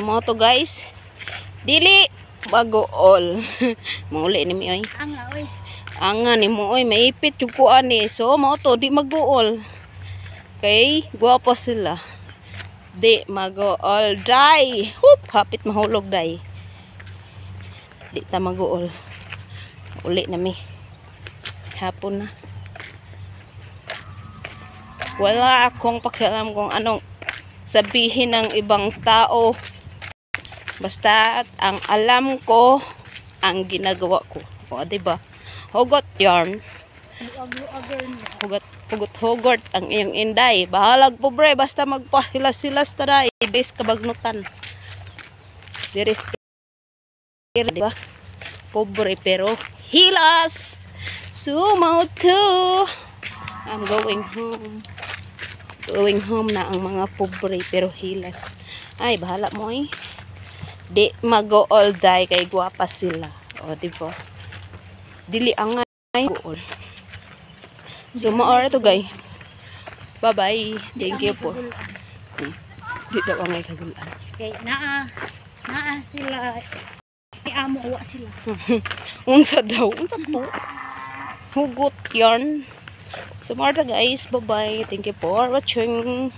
mo to guys. Dili bagool. Mauli ni mi oy. Anga oy. Anga ni mo oy, maipit jud ko ani. So mo to di magool. Okay, guwapo sila. Di magool day. Hup, hapit mahulog day. Di ta magool. Uli na mi. Hapon na. Wala akong pakialam kung anong sabihin ng ibang tao. Basta ang alam ko, ang ginagawa ko. O, diba? Hugot yarn. Hugot ang iyong inday. Bahalag pobre, basta magpahilas-hilas taray. Ibis kabagnutan. Diris, diba? Pobre pero hilas. Sumo to. I'm going home. Going home na ang mga pobre pero hilas. Ay, bahala mo eh. Di mag-all die kay guwapa sila. O, diba? Dili ang ngay gool. So, maora to guys. Bye-bye. Thank you po. Di daw ang ngay kagulaan. Kay naa sila. Amo wa sila. Unsa daw? Unsa po? Hugot yarn. So, maora to guys. Bye-bye. Thank you for watching.